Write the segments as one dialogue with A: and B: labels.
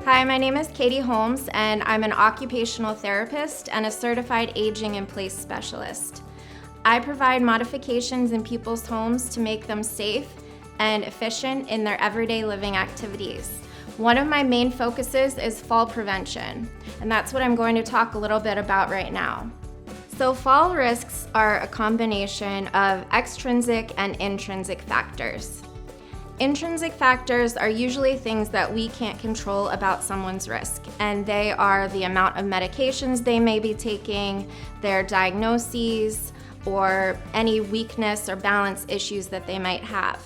A: Hi, my name is Katie Holmes, and I'm an occupational therapist and a certified aging in place specialist. I provide modifications in people's homes to make them safe and efficient in their everyday living activities. One of my main focuses is fall prevention, and that's what I'm going to talk a little bit about right now. So fall risks are a combination of extrinsic and intrinsic factors. Intrinsic factors are usually things that we can't control about someone's risk, and they are the amount of medications they may be taking, their diagnoses, or any weakness or balance issues that they might have.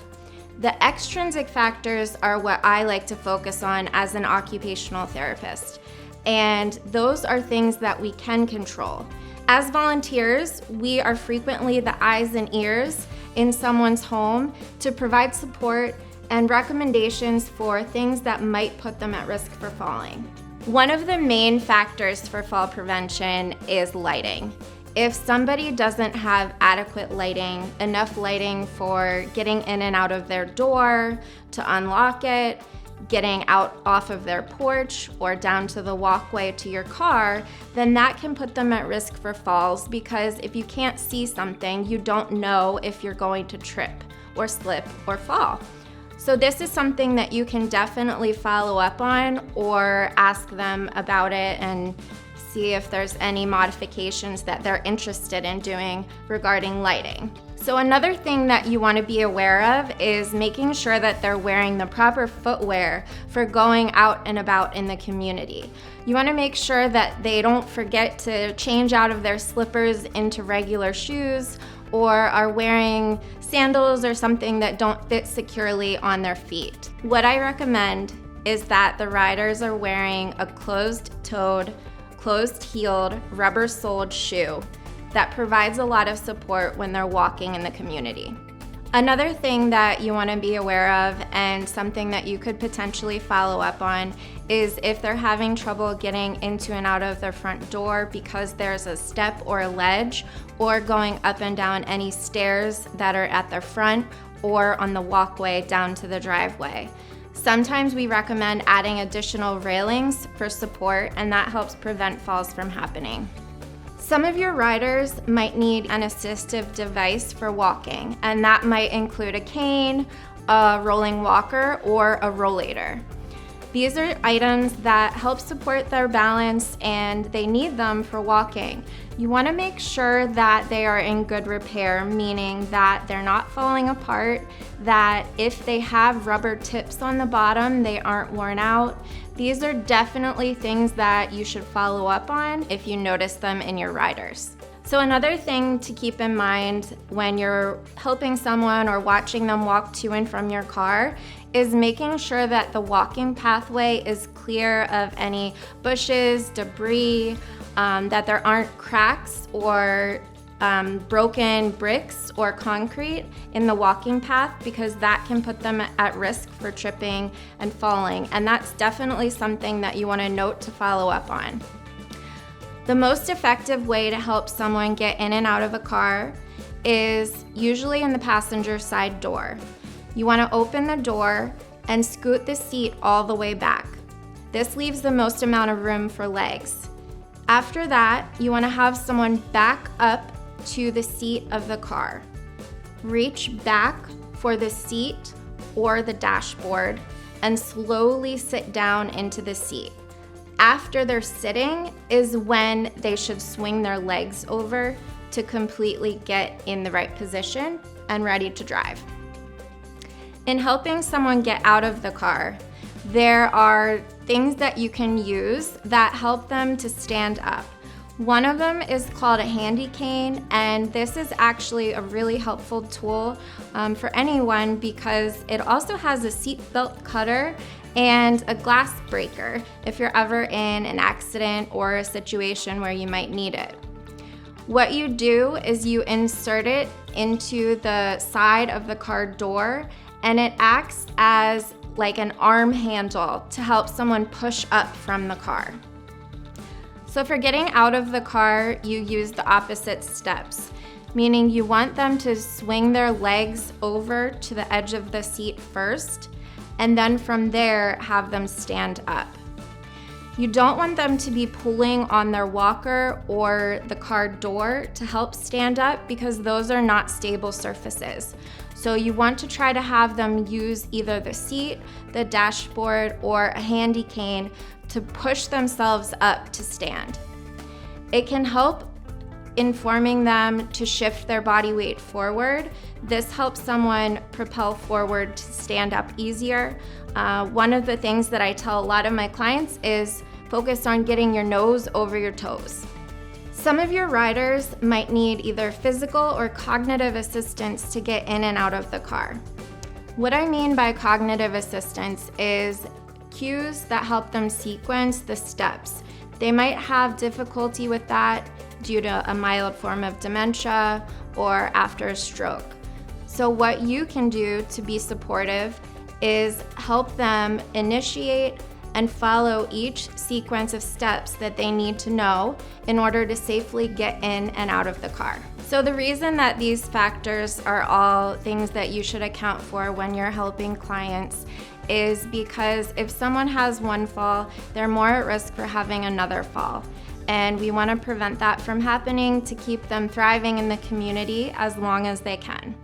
A: The extrinsic factors are what I like to focus on as an occupational therapist, and those are things that we can control. As volunteers, we are frequently the eyes and ears in someone's home to provide support and recommendations for things that might put them at risk for falling. One of the main factors for fall prevention is lighting. If somebody doesn't have adequate lighting, enough lighting for getting in and out of their door, to unlock it, getting out off of their porch or down to the walkway to your car, then that can put them at risk for falls, because if you can't see something, you don't know if you're going to trip or slip or fall. So this is something that you can definitely follow up on or ask them about it and see if there's any modifications that they're interested in doing regarding lighting. So another thing that you want to be aware of is making sure that they're wearing the proper footwear for going out and about in the community. You want to make sure that they don't forget to change out of their slippers into regular shoes or are wearing sandals or something that don't fit securely on their feet. What I recommend is that the riders are wearing a closed-toed, closed-heeled, rubber-soled shoe that provides a lot of support when they're walking in the community. Another thing that you want to be aware of, and something that you could potentially follow up on, is if they're having trouble getting into and out of their front door because there's a step or a ledge, or going up and down any stairs that are at their front or on the walkway down to the driveway. Sometimes we recommend adding additional railings for support, and that helps prevent falls from happening. Some of your riders might need an assistive device for walking, and that might include a cane, a rolling walker, or a rollator. These are items that help support their balance, and they need them for walking. You want to make sure that they are in good repair, meaning that they're not falling apart, that if they have rubber tips on the bottom, they aren't worn out. These are definitely things that you should follow up on if you notice them in your riders. So another thing to keep in mind when you're helping someone or watching them walk to and from your car is making sure that the walking pathway is clear of any bushes, debris, that there aren't cracks or broken bricks or concrete in the walking path, because that can put them at risk for tripping and falling. And that's definitely something that you want to note to follow up on. The most effective way to help someone get in and out of a car is usually in the passenger side door. You want to open the door and scoot the seat all the way back. This leaves the most amount of room for legs. After that, you want to have someone back up to the seat of the car. Reach back for the seat or the dashboard and slowly sit down into the seat. After they're sitting is when they should swing their legs over to completely get in the right position and ready to drive. In helping someone get out of the car, there are things that you can use that help them to stand up. One of them is called a handy cane, and this is actually a really helpful tool for anyone, because it also has a seatbelt cutter and a glass breaker if you're ever in an accident or a situation where you might need it. What you do is you insert it into the side of the car door, and it acts as like an arm handle to help someone push up from the car. So for getting out of the car, you use the opposite steps, meaning you want them to swing their legs over to the edge of the seat first, and then from there have them stand up. You don't want them to be pulling on their walker or the car door to help stand up because those are not stable surfaces. So you want to try to have them use either the seat, the dashboard, or a handy cane to push themselves up to stand. It can help informing them to shift their body weight forward. This helps someone propel forward to stand up easier. One of the things that I tell a lot of my clients is focus on getting your nose over your toes. Some of your riders might need either physical or cognitive assistance to get in and out of the car. What I mean by cognitive assistance is cues that help them sequence the steps. They might have difficulty with that due to a mild form of dementia or after a stroke. So what you can do to be supportive is help them initiate and follow each sequence of steps that they need to know in order to safely get in and out of the car. So the reason that these factors are all things that you should account for when you're helping clients is because if someone has one fall, they're more at risk for having another fall. And we want to prevent that from happening to keep them thriving in the community as long as they can.